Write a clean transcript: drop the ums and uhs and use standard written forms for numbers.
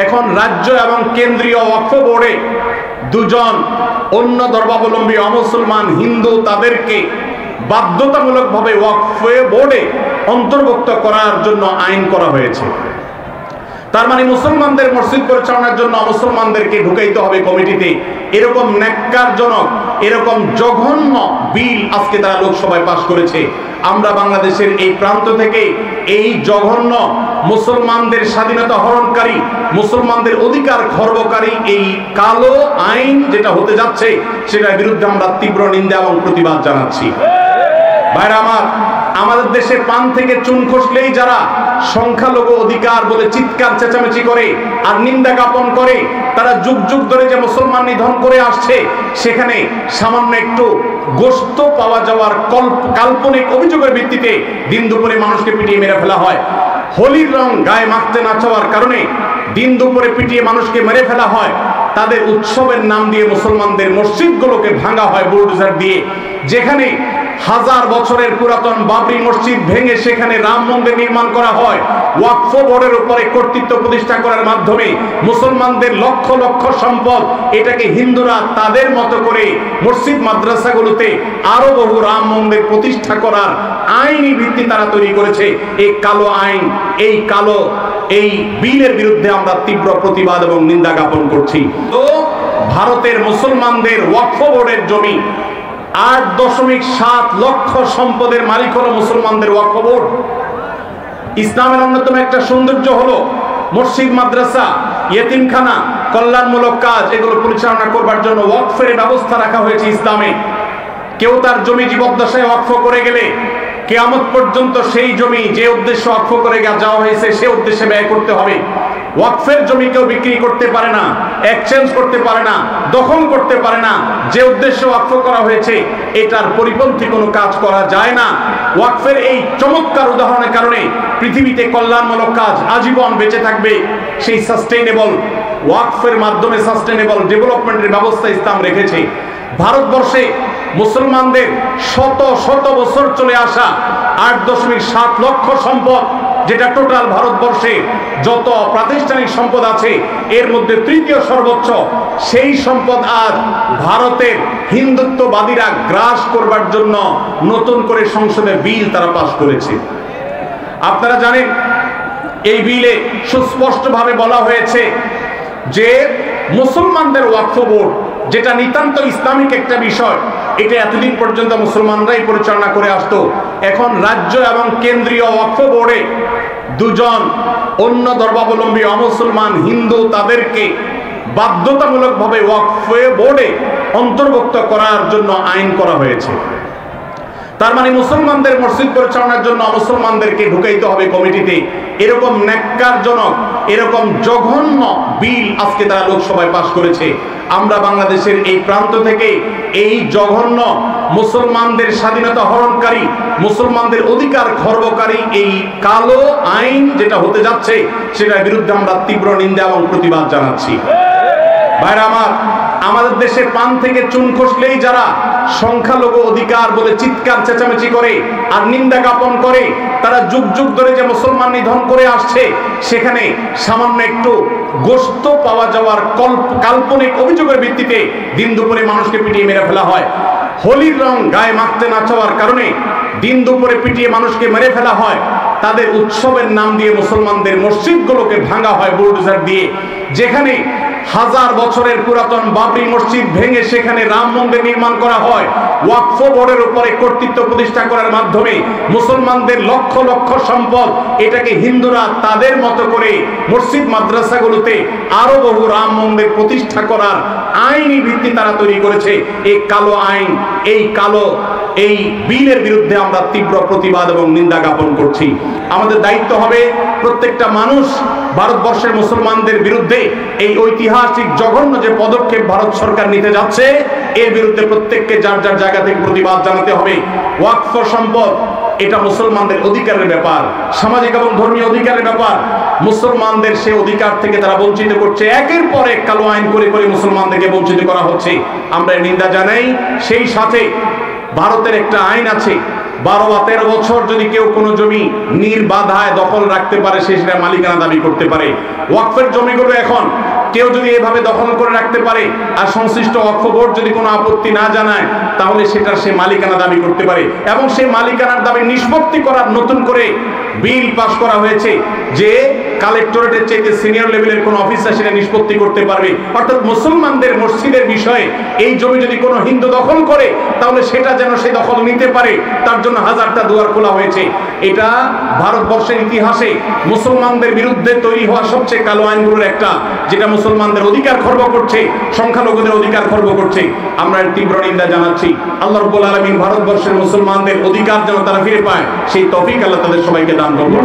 এখন রাজ্য এবং কেন্দ্রীয় ওয়াকফ বোর্ডে দুজন অন্য ধর্মাবলম্বী অমুসলমান হিন্দু তাদেরকে বাধ্যতামূলকভাবে ওয়াকফ বোর্ডে অন্তর্ভুক্ত করার জন্য আইন করা হয়েছে। তার মানে মুসলমানদের মসজিদ পরিচালনার জন্য মুসলমানদেরকে ঢুকাইতে হবে কমিটিতে। এরকম ন্যাক্কারজনক, এরকম জঘন্য বিল আজকে তারা লোকসভায় পাশ করেছে। আমরা বাংলাদেশের এই প্রান্ত থেকে এই জঘন্য মুসলমানদের স্বাধীনতা হরণকারী, মুসলমানদের অধিকার খর্বকারী এই কালো আইন যেটা হতে যাচ্ছে সেটার বিরুদ্ধে আমরা তীব্র নিন্দা এবং প্রতিবাদ জানাচ্ছি। ভাইরা আমার, আমাদের দেশে পান থেকে চুন খসলেই যারা সংখ্যালঘু অধিকার বলে চিৎকার চেঁচামেচি করে আর নিন্দা জ্ঞাপন করে, তারা যুগ যুগ ধরে যে মুসলমান নিধন করে আসছে, সেখানে সামান্য একটু গোশত পাওয়া যাওয়ার কাল্পনিক অভিযোগের ভিত্তিতে দিন দুপুরে মানুষকে পিটিয়ে মেরে ফেলা হয়। হোলির রং গায়ে মাখতে না চাওয়ার কারণে দিন দুপুরে পিটিয়ে মানুষকে মেরে ফেলা হয়। তাদের উৎসবের নাম দিয়ে মুসলমানদের মসজিদগুলোকে ভাঙা হয় বুলডোজার দিয়ে। যেখানে হাজার বছরের পুরাতন বাবরি মসজিদ ভেঙে সেখানে রাম মন্দির নির্মাণ করা হয়, ওয়াকফ বোর্ডের উপরে কর্তৃত্ব প্রতিষ্ঠা করার মাধ্যমে মুসলমানদের লক্ষ লক্ষ সম্পদ, এটাকে হিন্দুরা তাদের মতো করে মসজিদ মাদ্রাসাগুলোতে আরো বহু রাম মন্দির প্রতিষ্ঠা করার আইনি ভিত্তি তারা তৈরি করেছে। এই কালো আইন, এই বিলের বিরুদ্ধে আমরা তীব্র প্রতিবাদ এবং নিন্দা জ্ঞাপন করছি। তো ভারতের মুসলমানদের ওয়াকফ বোর্ডের জমি 8.7 লক্ষ সম্পদের মালিক হলো মুসলমানদের ওয়াকফ বোর্ড। ইসলামের অন্যতম একটা সৌন্দর্য হলো মসজিদ, মাদ্রাসা, ইয়েতিমখানা, কল্যাণমূলক কাজ, এগুলো পরিচালনা করবার জন্য ওয়াকফের ব্যবস্থা রাখা হয়েছে ইসলামে। কেউ তার জমি জীবদ্দশায় ওয়াকফ করে গেলে কিয়ামত পর্যন্ত সেই জমি যে উদ্দেশ্য ওয়াকফ করে যাওয়া হয়েছে সে উদ্দেশ্যে ব্যয় করতে হবে। ওয়াকফের জমি কেউ বিক্রি করতে পারে না, এক্সচেঞ্জ করতে পারে না, দখল করতে পারে না। যে উদ্দেশ্য ওয়াকফ করা হয়েছে এটার পরিপন্থী কোনো কাজ করা যায় না। ওয়াকফের এই চমৎকার উদাহরণের কারণে পৃথিবীতে কল্যাণমূলক কাজ আজীবন বেঁচে থাকবে। সেই সাস্টেইনেবল ওয়াকফের মাধ্যমে সাস্টেইনেবল ডেভেলপমেন্টের ব্যবস্থা ইসলাম রেখেছে। ভারতবর্ষে মুসলমানদের শত শত বছর চলে আসা 8.7 লক্ষ সম্পদ, যেটা টোটাল ভারতবর্ষে যত প্রাতিষ্ঠানিক সম্পদ আছে এর মধ্যে তৃতীয় সর্বোচ্চ, সেই সম্পদ আজ ভারতের হিন্দুত্ববাদীরা গ্রাস করবার জন্য নতুন করে সংসদে বিল তারা পাশ করেছে। আপনারা জানেন এই বিলে সুস্পষ্টভাবে বলা হয়েছে যে মুসলমানদের ওয়াকফ বোর্ড, যেটা নিতান্ত ইসলামিক একটা বিষয়, এটা এতদিন পর্যন্ত মুসলমানরাই পরিচালনা করে আসতো। এখন রাজ্য এবং কেন্দ্রীয় ওয়াকফ বোর্ডে দুজন অন্য ধর্মাবলম্বী অমুসলমান হিন্দু তাদেরকে বাধ্যতামূলকভাবে ওয়াকফ বোর্ডে অন্তর্ভুক্ত করার জন্য আইন করা হয়েছে। তার মানে মুসলমানদের মসজিদ পরিচালনার জন্য মুসলমানদেরকে ঢুকাইতে হবে কমিটিতে। এরকম ন্যাক্কারজনক, এরকম জঘন্য বিল আজকে তারা লোকসভায় পাশ করেছে। আমরা বাংলাদেশের এই প্রান্ত থেকে এই জঘন্য মুসলমানদের স্বাধীনতা হরণকারী, মুসলমানদের অধিকার খর্বকারী এই কালো আইন যেটা হতে যাচ্ছে সেটার বিরুদ্ধে আমরা তীব্র নিন্দা এবং প্রতিবাদ জানাচ্ছি। ভাইরা আমার, আমাদের দেশে পান থেকে চুন খসলেই যারা সংখ্যালঘু অধিকার বলে চিৎকার চেঁচামেচি করে আর নিন্দা জ্ঞাপন করে, তারা যুগ যুগ ধরে যে মুসলমান নিধন করে আসছে, সেখানে সামান্য একটু গোশত পাওয়া যাওয়ার কাল্পনিক অভিযোগের ভিত্তিতে দিন দুপুরে মানুষকে পিটিয়ে মেরে ফেলা হয়। হোলির রং গায়ে মাখতে না চাওয়ার কারণে দিন দুপুরে পিটিয়ে মানুষকে মেরে ফেলা হয়। তাদের উৎসবের নাম দিয়ে মুসলমানদের মসজিদগুলোকে ভাঙা হয় বুলডোজার দিয়ে। যেখানে হাজার বছরের পুরাতন বাবরি মসজিদ ভেঙে সেখানে রাম মন্দির নির্মাণ করা হয়, ওয়াকফ বোর্ডের উপরে কর্তৃত্ব প্রতিষ্ঠা করার মাধ্যমে মুসলমানদের লক্ষ লক্ষ সম্পদ, এটাকে হিন্দুরা তাদের মতো করে মসজিদ মাদ্রাসাগুলোতে আরো বহু রাম মন্দির প্রতিষ্ঠা করার আইনি ভিত্তি তারা তৈরি করেছে। এই কালো আইন, এই বিলের বিরুদ্ধে আমরা তীব্র প্রতিবাদ এবং নিন্দা জ্ঞাপন করছি। আমাদের দায়িত্ব হবে প্রত্যেকটা মানুষ ভারতবর্ষের মুসলমানদের বিরুদ্ধে এই ঐতিহাসিক জঘন্য যে পদক্ষেপ ভারত সরকার নিতে যাচ্ছে এর বিরুদ্ধে প্রত্যেককে যার যার জায়গা থেকে প্রতিবাদ জানাতে হবে। ওয়াকফ সম্পদ এটা মুসলমানদের অধিকারের ব্যাপার, সামাজিক এবং ধর্মীয় অধিকারের ব্যাপার। মুসলমানদের সে অধিকার থেকে তারা বঞ্চিত করছে, একের পর এক কালো আইন করে করে মুসলমানদেরকে বঞ্চিত করা হচ্ছে। আমরা নিন্দা জানাই। সেই সাথে ভারতের একটা আইন আছে 12 বা 13 বছর যদি কেউ কোনো জমি নির্বাধায় দখল রাখতে পারে, সে সেটা মালিকানা দাবি করতে পারে। ওয়াকফের জমিগুলো এখন কেউ যদি এভাবে দখল করে রাখতে পারে আর সংশ্লিষ্ট ওয়াকফ বোর্ড যদি কোনো আপত্তি না জানায়, তাহলে সেটার সে মালিকানা দাবি করতে পারে। এবং সেই মালিকানার দাবি নিষ্পত্তি করার নতুন করে বিল পাস করা হয়েছে, যে কালেক্টরেটের চাইতে সিনিয়র লেভেলের কোন অফিসার সেটা নিষ্পত্তি করতে পারবে। অর্থাৎ মুসলমানদের মসজিদের বিষয়ে এই জমি যদি কোনো হিন্দু দখল করে, তাহলে সেটা যেন সে দখল নিতে পারে, তার জন্য হাজারটা দুয়ার খোলা হয়েছে। এটা ভারতবর্ষের ইতিহাসে মুসলমানদের বিরুদ্ধে তৈরি হওয়া সবচেয়ে কালো আইনগুলোর একটা, যেটা মুসলমানদের অধিকার খর্ব করছে, সংখ্যালঘুদের অধিকার খর্ব করছে। আমরা এর তীব্র নিন্দা জানাচ্ছি। আল্লাহ রাব্বুল আলামিন ভারতবর্ষের মুসলমানদের অধিকার যেন তারা ফিরে পায়, সেই তৌফিক আল্লাহ তাদের সবাইকে দান করুন।